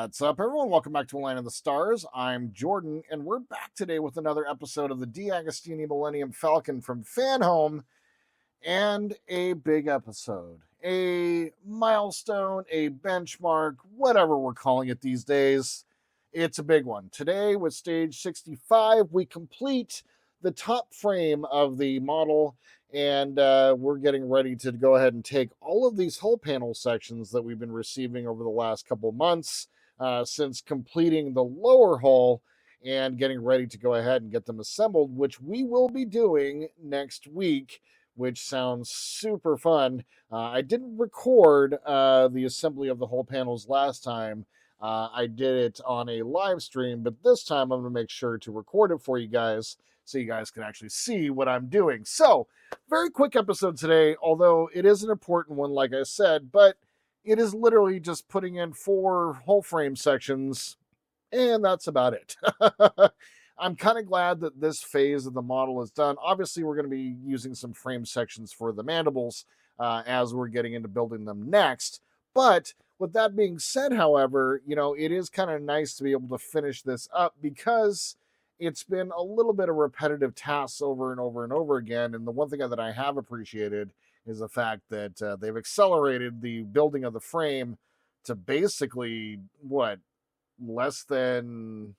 What's up, everyone? Welcome back to Line of the Stars. I'm Jordan, and we're back today with another episode of the DeAgostini Millennium Falcon from Fanhome, and a big episode, a milestone, a benchmark, whatever we're calling it these days. It's a big one. Today, with stage 65, we complete the top frame of the model, and we're getting ready to go ahead and take all of these hull panel sections that we've been receiving over the last couple months since completing the lower hull and getting ready to go ahead and get them assembled, which we will be doing next week, which sounds super fun. I didn't record the assembly of the whole panels last time. I did it on a live stream, but this time I'm going to make sure to record it for you guys so you guys can actually see what I'm doing. So, very quick episode today, although it is an important one, like I said, but it is literally just putting in 4 whole frame sections, and that's about it. I'm kind of glad that this phase of the model is done. Obviously, we're going to be using some frame sections for the mandibles as we're getting into building them next. But with that being said, however, it is kind of nice to be able to finish this up because it's been a little bit of repetitive tasks over and over and over again. And the one thing that I have appreciated is the fact that they've accelerated the building of the frame to basically, less than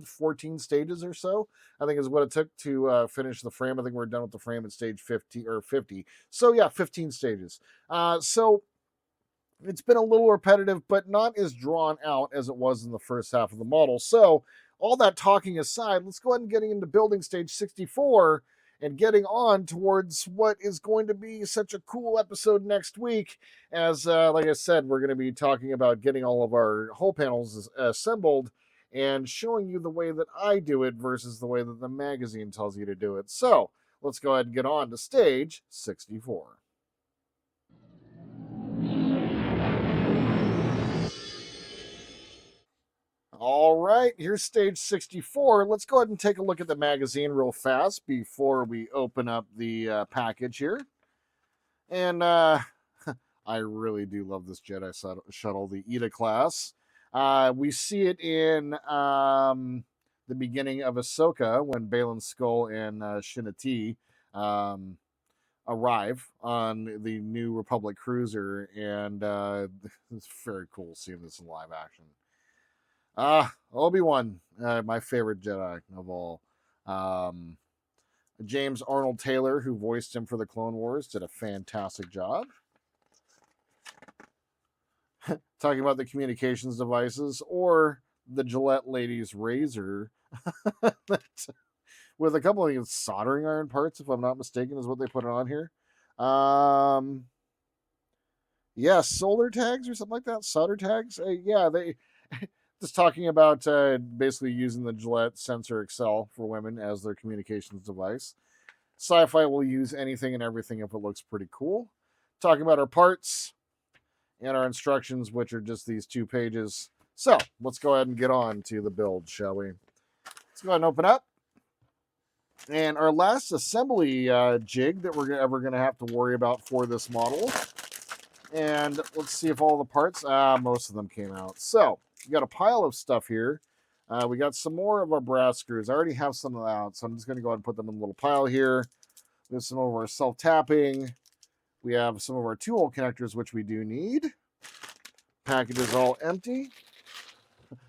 14 stages or so, I think is what it took to finish the frame. I think we're done with the frame at stage 50. So yeah, 15 stages. So it's been a little repetitive, but not as drawn out as it was in the first half of the model. So all that talking aside, let's go ahead and get into building stage 64 and getting on towards what is going to be such a cool episode next week. As like I said, we're going to be talking about getting all of our hull panels assembled and showing you the way that I do it versus the way that the magazine tells you to do it. So let's go ahead and get on to stage 64. All right, here's stage 64. Let's go ahead and take a look at the magazine real fast before we open up the package here. And I really do love this Jedi shuttle, the Ida class. We see it in the beginning of Ahsoka when Baylan Skoll and Shinati arrive on the New Republic cruiser, and it's very cool seeing this in live action. Obi-Wan, my favorite Jedi of all. James Arnold Taylor, who voiced him for the Clone Wars, did a fantastic job. Talking about the communications devices, or the Gillette lady's razor, with a couple of soldering iron parts, if I'm not mistaken, is what they put on here. Yeah, solder tags or something like that. Solder tags. Yeah, they just talking about basically using the Gillette Sensor Excel for women as their communications device. Sci-Fi will use anything and everything if it looks pretty cool. Talking about our parts and our instructions, which are just these 2 pages. So let's go ahead and get on to the build, shall we? Let's go ahead and open up. And our last assembly jig that we're ever going to have to worry about for this model. And let's see if all the parts, most of them came out. So we got a pile of stuff here. We got some more of our brass screws. I already have some of that out, so I'm just going to go ahead and put them in a little pile here. We have some of our self-tapping. We have some of our 2-hole connectors, which we do need. Package is all empty.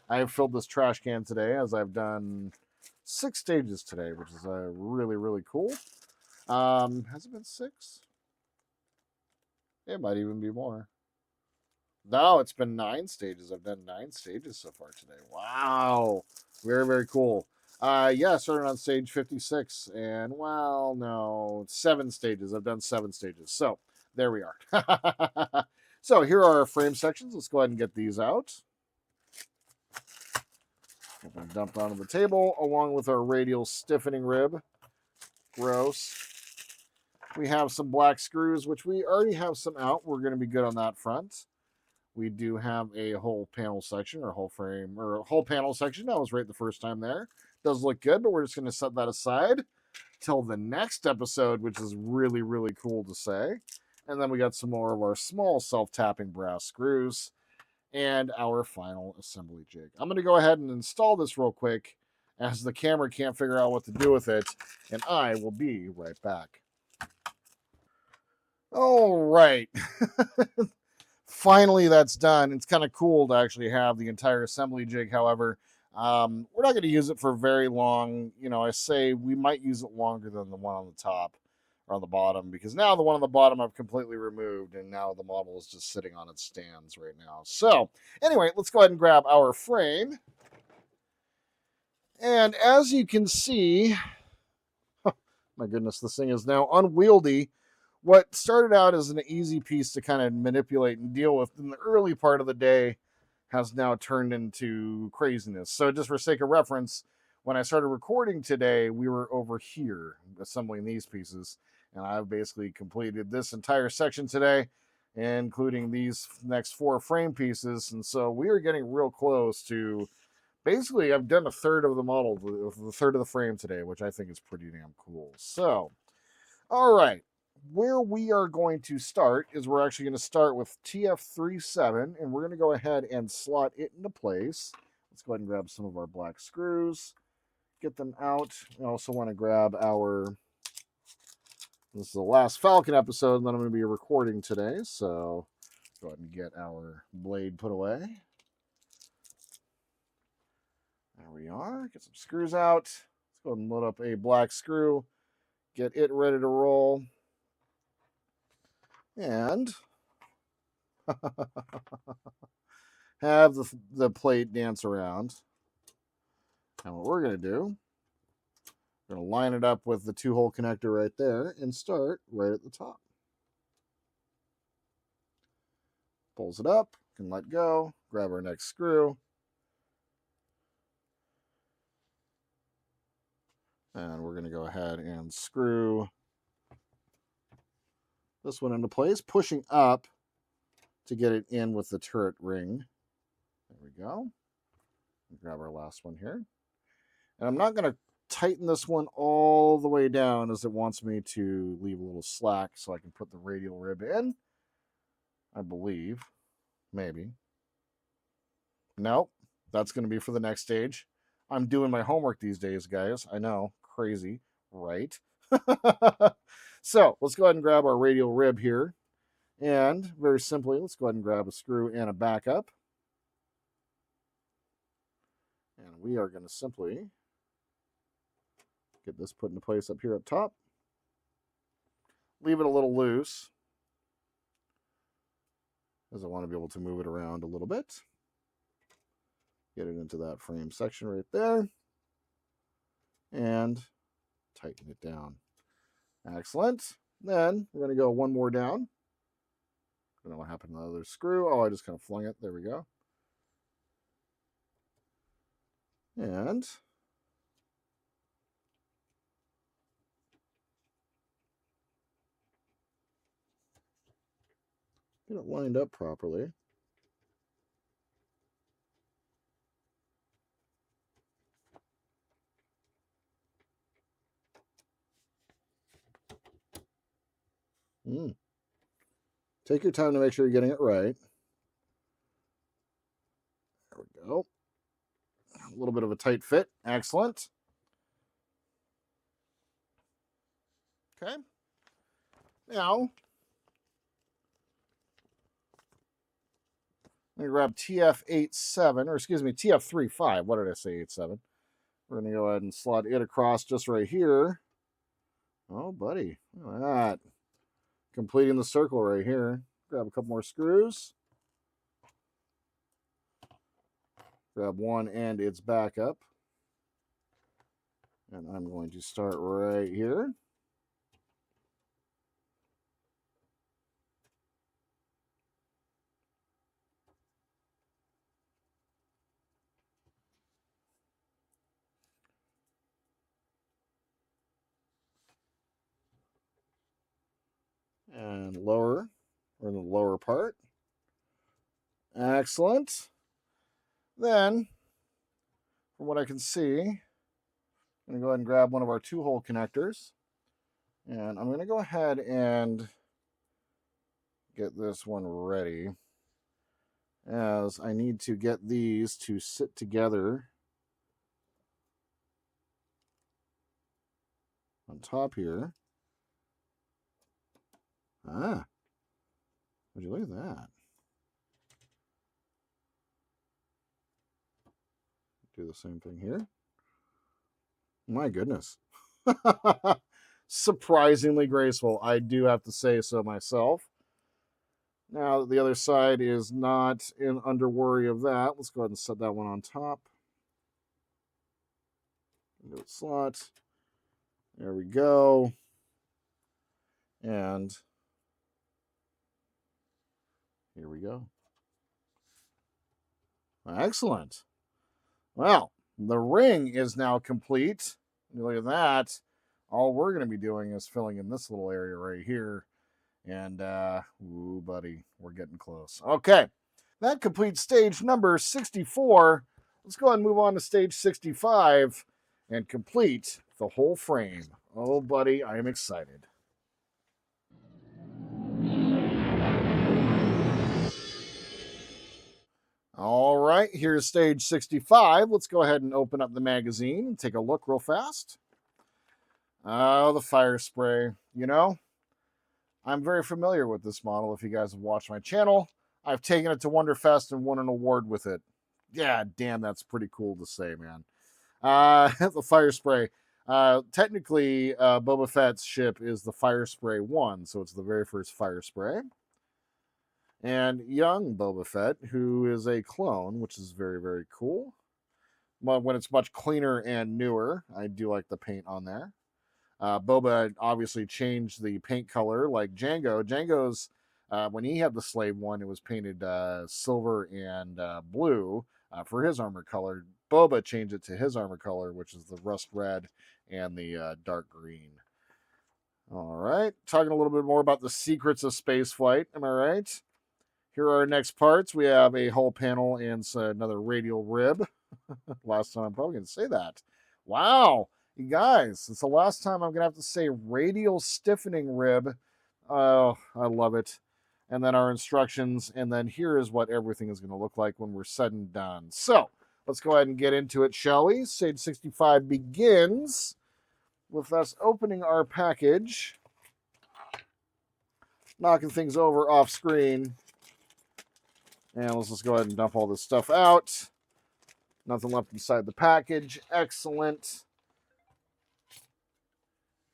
I have filled this trash can today, as I've done 6 stages today, which is really, really cool. Has it been 6? It might even be more. No, it's been 9 stages. I've done 9 stages so far today. Wow. Very, very cool. Yeah, started on stage 56. And, well, no, 7 stages. I've done 7 stages. So, there we are. So, here are our frame sections. Let's go ahead and get these out. We're going to dump onto the table along with our radial stiffening rib. Gross. We have some black screws, which we already have some out. We're going to be good on that front. We do have a whole panel section, or whole frame, or a whole panel section. I was right the first time there. Does look good, but we're just going to set that aside till the next episode, which is really, really cool to say. And then we got some more of our small self-tapping brass screws. and our final assembly jig. I'm going to go ahead and install this real quick as the camera can't figure out what to do with it, and I will be right back. All right. Finally, that's done. It's kind of cool to actually have the entire assembly jig. However, we're not going to use it for very long. I say we might use it longer than the one on the top or on the bottom, because now the one on the bottom I've completely removed, and now the model is just sitting on its stands right now. So anyway, let's go ahead and grab our frame. And as you can see, my goodness, this thing is now unwieldy. What started out as an easy piece to kind of manipulate and deal with in the early part of the day has now turned into craziness. So just for sake of reference, when I started recording today, we were over here assembling these pieces, and I've basically completed this entire section today, including these next 4 frame pieces. And so we are getting real close to, basically, I've done a third of the model, the third of the frame today, which I think is pretty damn cool. So, all right. Where we are going to start is we're actually going to start with TF37, and we're going to go ahead and slot it into place. Let's go ahead and grab some of our black screws, get them out. We also want to grab this is the last Falcon episode that I'm going to be recording today, so go ahead and get our blade put away. There we are. Get some screws out. Let's go ahead and load up a black screw, get it ready to roll. And have the plate dance around. And what we're going to do, we're going to line it up with the 2-hole connector right there and start right at the top. Pulls it up, can let go, grab our next screw. And we're going to go ahead and screw this one into place, pushing up to get it in with the turret ring. There we go. Grab our last one here. And I'm not going to tighten this one all the way down, as it wants me to leave a little slack so I can put the radial rib in. I believe. Maybe. Nope. That's going to be for the next stage. I'm doing my homework these days, guys. I know. Crazy. Right? So, let's go ahead and grab our radial rib here. And very simply, let's go ahead and grab a screw and a backup. And we are going to simply get this put into place up here up top. Leave it a little loose, as I want to be able to move it around a little bit. Get it into that frame section right there. And tighten it down. Excellent. Then we're going to go one more down. I don't know what happened to the other screw. Oh, I just kind of flung it. There we go. And get it lined up properly. Take your time to make sure you're getting it right. There we go. A little bit of a tight fit. Excellent. Okay. Now, I'm going to grab TF87, or excuse me, TF35. What did I say, 87? We're going to go ahead and slot it across just right here. Oh, buddy. Look at that. Completing the circle right here. Grab a couple more screws. Grab one and its backup. And I'm going to start right here. And lower, or the lower part. Excellent. Then, from what I can see, I'm going to go ahead and grab one of our 2-hole connectors. And I'm going to go ahead and get this one ready. as I need to get these to sit together on top here. Ah, would you look at that? Do the same thing here. My goodness. Surprisingly graceful, I do have to say so myself. Now that the other side is not under worry of that, let's go ahead and set that one on top. Into its slot. There we go. And here we go. Excellent. Well, the ring is now complete. Look at that. All we're going to be doing is filling in this little area right here. And, ooh, buddy, we're getting close. Okay, that completes stage number 64. Let's go ahead and move on to stage 65 and complete the whole frame. Oh, buddy, I am excited. All right, here's stage 65. Let's go ahead and open up the magazine and take a look real fast. Oh, the fire spray. You know, I'm very familiar with this model. If you guys have watched my channel, I've taken it to Wonderfest and won an award with it. Yeah, damn, that's pretty cool to say, man. The fire spray. Technically, Boba Fett's ship is the Fire Spray 1, so it's the very first fire spray. And young Boba Fett, who is a clone, which is very, very cool. But when it's much cleaner and newer, I do like the paint on there. Boba obviously changed the paint color like Jango. Jango's, when he had the slave one, it was painted silver and blue for his armor color. Boba changed it to his armor color, which is the rust red and the dark green. All right, talking a little bit more about the secrets of spaceflight. Am I right? Here are our next parts. We have a hull panel and another radial rib. Last time I'm probably going to say that. Wow, you guys, it's the last time I'm going to have to say radial stiffening rib. Oh, I love it. And then our instructions. And then here is what everything is going to look like when we're said and done. So let's go ahead and get into it, shall we? Stage 65 begins with us opening our package, knocking things over off screen. And let's just go ahead and dump all this stuff out. Nothing left inside the package. Excellent.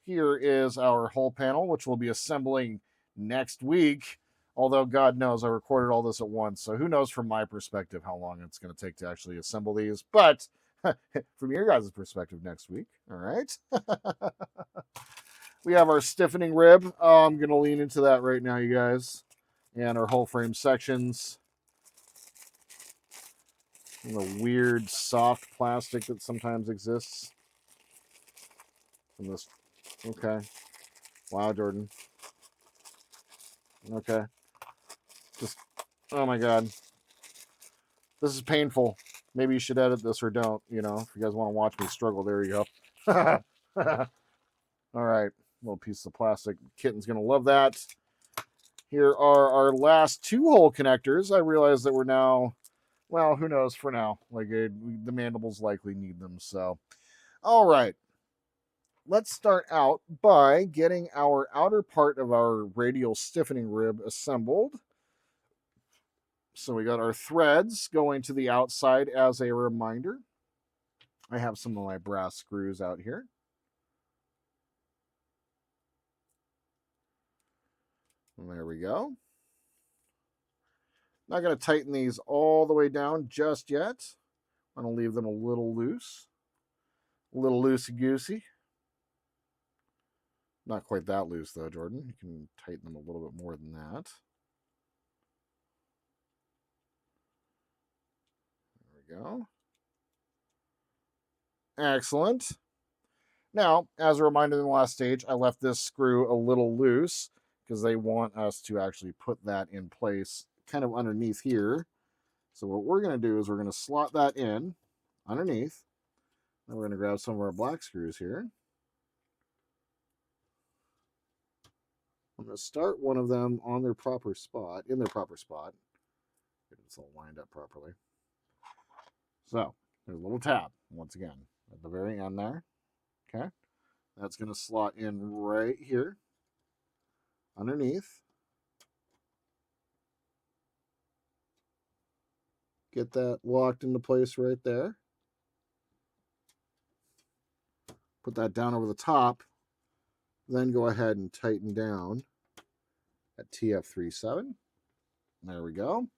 Here is our hull panel, which we'll be assembling next week. Although, God knows, I recorded all this at once. So who knows from my perspective how long it's going to take to actually assemble these. But from your guys' perspective next week. All right. We have our stiffening rib. I'm going to lean into that right now, you guys. And our hull frame sections. And the weird soft plastic that sometimes exists. From this. Okay. Wow, Jordan. Okay. Just, oh my God. This is painful. Maybe you should edit this or don't, you know, if you guys want to watch me struggle, there you go. All right. Little piece of plastic. Kitten's going to love that. Here are our last two hole connectors. I realize that we're now, well, who knows for now. Like, the mandibles likely need them, so. All right. Let's start out by getting our outer part of our radial stiffening rib assembled. So we got our threads going to the outside as a reminder. I have some of my brass screws out here. And there we go. Not going to tighten these all the way down just yet. I'm going to leave them a little loose. A little loosey-goosey. Not quite that loose, though, Jordan. You can tighten them a little bit more than that. There we go. Excellent. Now, as a reminder in the last stage, I left this screw a little loose because they want us to actually put that in place kind of underneath here. So what we're going to do is we're going to slot that in underneath. Then we're going to grab some of our black screws here. I'm going to start one of them on their proper spot, in their proper spot. Get this all lined up properly. So there's a little tab once again at the very end there. Okay, that's going to slot in right here underneath. Get that locked into place right there. Put that down over the top. Then go ahead and tighten down at TF37. There we go.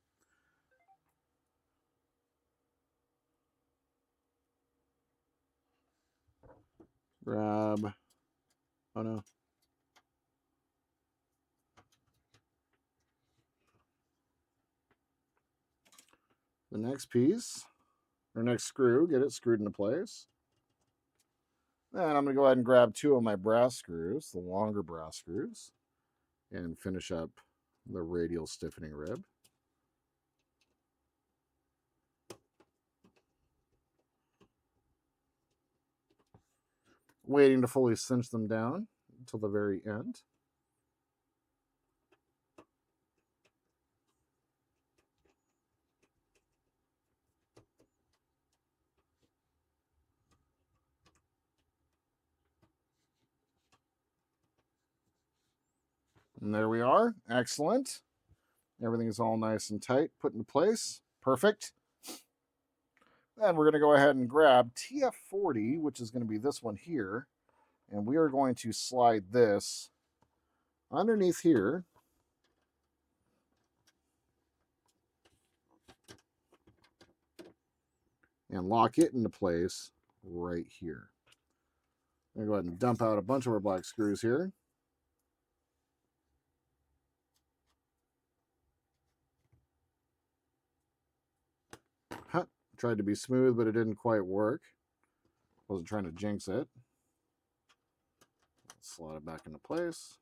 Grab, oh no. The next piece, or next screw, get it screwed into place. Then I'm going to go ahead and grab 2 of my brass screws, the longer brass screws, and finish up the radial stiffening rib. Waiting to fully cinch them down until the very end. And there we are. Excellent. Everything is all nice and tight, put into place. Perfect. Then we're going to go ahead and grab TF40, which is going to be this one here. And we are going to slide this underneath here. And lock it into place right here. I'm going to go ahead and dump out a bunch of our black screws here. Tried to be smooth, but it didn't quite work. Wasn't trying to jinx it. Slide it back into place.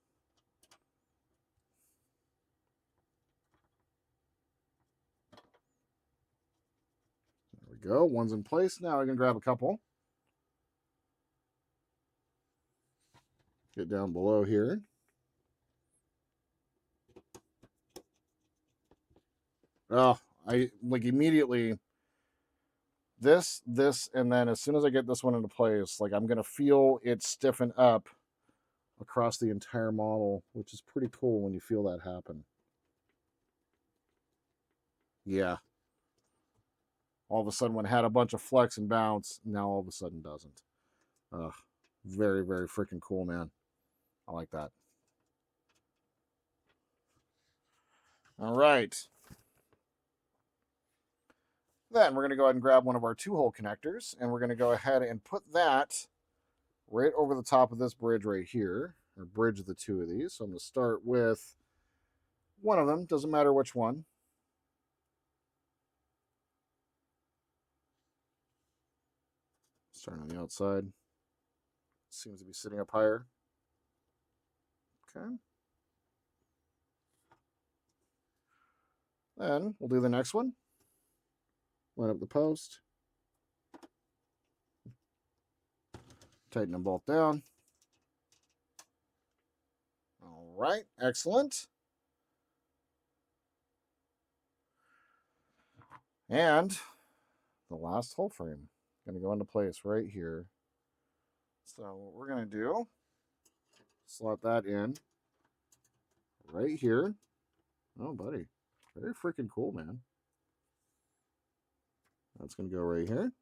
There we go. One's in place. Now I can grab a couple. Get down below here. Oh, I like immediately this, and then as soon as I get this one into place, like I'm going to feel it stiffen up across the entire model, which is pretty cool when you feel that happen. Yeah. All of a sudden, when it had a bunch of flex and bounce, now all of a sudden doesn't. Very, very freaking cool, man. I like that. All right. Then we're going to go ahead and grab one of our 2-hole connectors, and we're going to go ahead and put that right over the top of this bridge right here, or bridge the 2 of these. So I'm going to start with one of them, doesn't matter which one. Starting on the outside. Seems to be sitting up higher. Okay. Then we'll do the next one. Line up the post. Tighten them both down. All right, excellent. And the last hole frame going to go into place right here. So what we're going to do, slot that in right here. Oh, buddy. Very freaking cool, man. That's going to go right here.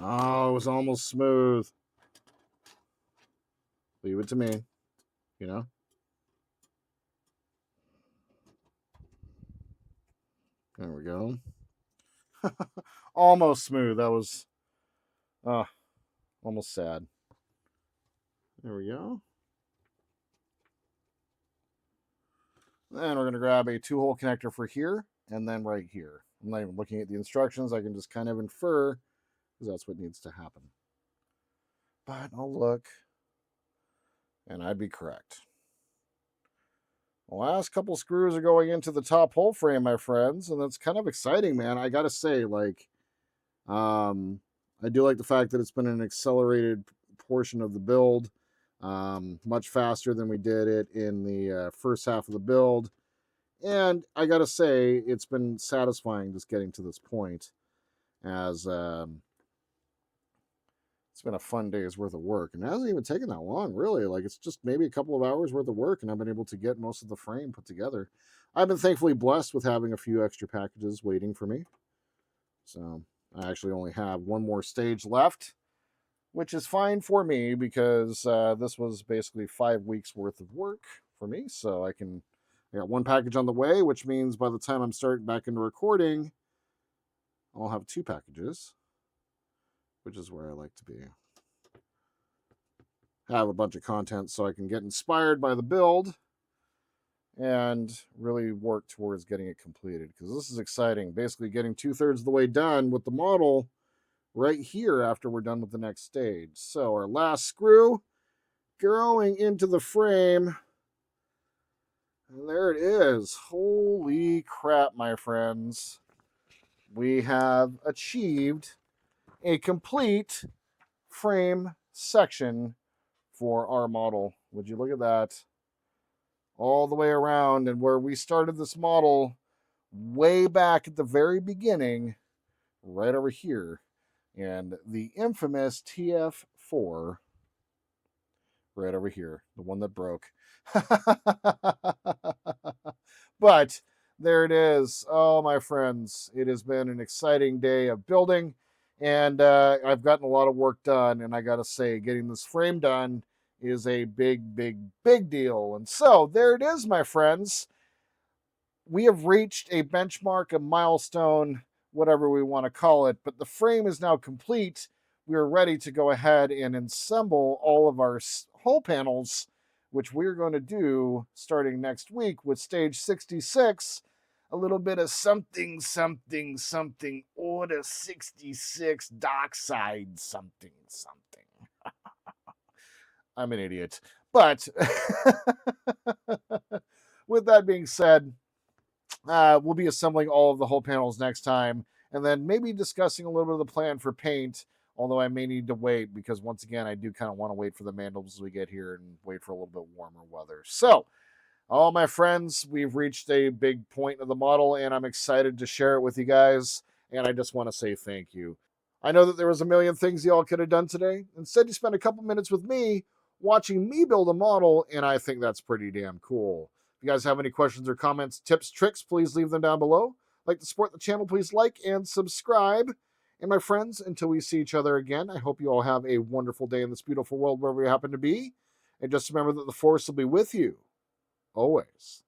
Oh, it was almost smooth. Leave it to me, you know. There we go. Almost smooth. That was almost sad. There we go. Then we're going to grab a 2-hole connector for here and then right here. I'm not even looking at the instructions. I can just kind of infer because that's what needs to happen. But I'll look and I'd be correct. The last couple screws are going into the top hole frame, my friends, and that's kind of exciting, man. I gotta say, like, I do like the fact that it's been an accelerated portion of the build, much faster than we did it in the first half of the build. And I gotta say, it's been satisfying just getting to this point, as it's been a fun day's worth of work. And it hasn't even taken that long, really. Like, it's just maybe a couple of hours worth of work, and I've been able to get most of the frame put together. I've been thankfully blessed with having a few extra packages waiting for me. So I actually only have one more stage left, which is fine for me because this was basically 5 weeks worth of work for me. So I got one package on the way, which means by the time I'm starting back into recording, I'll have two packages, which is where I like to be. Have a bunch of content so I can get inspired by the build and really work towards getting it completed, because this is exciting. Basically getting 2/3 of the way done with the model right here after we're done with the next stage. So our last screw going into the frame, and there it is. Holy crap, my friends. We have achieved a complete frame section for our model. Would you look at that? All the way around, and where we started this model way back at the very beginning, right over here, and the infamous TF4 right over here, the one that broke. But there it is. Oh, my friends, it has been an exciting day of building, and I've gotten a lot of work done, and I gotta say, getting this frame done is a big, big, big deal. And so there it is, my friends. We have reached a benchmark, a milestone, whatever we want to call it, but the frame is now complete. We are ready to go ahead and assemble all of our hull panels, which we're going to do starting next week with stage 66. A little bit of something, something, something, order 66, dockside, something, something. I'm an idiot. But with that being said, we'll be assembling all of the whole panels next time, and then maybe discussing a little bit of the plan for paint, although I may need to wait because, once again, I do kind of want to wait for the mandibles as we get here and wait for a little bit warmer weather. So, all my friends, we've reached a big point of the model, and I'm excited to share it with you guys, and I just want to say thank you. I know that there was a million things y'all could have done today. Instead, you spent a couple minutes with me watching me build a model, and I think that's pretty damn cool. If you guys have any questions or comments, tips, tricks, please leave them down below. Like to support the channel, please like and subscribe. And my friends, until we see each other again, I hope you all have a wonderful day in this beautiful world wherever you happen to be. And just remember that the Force will be with you always.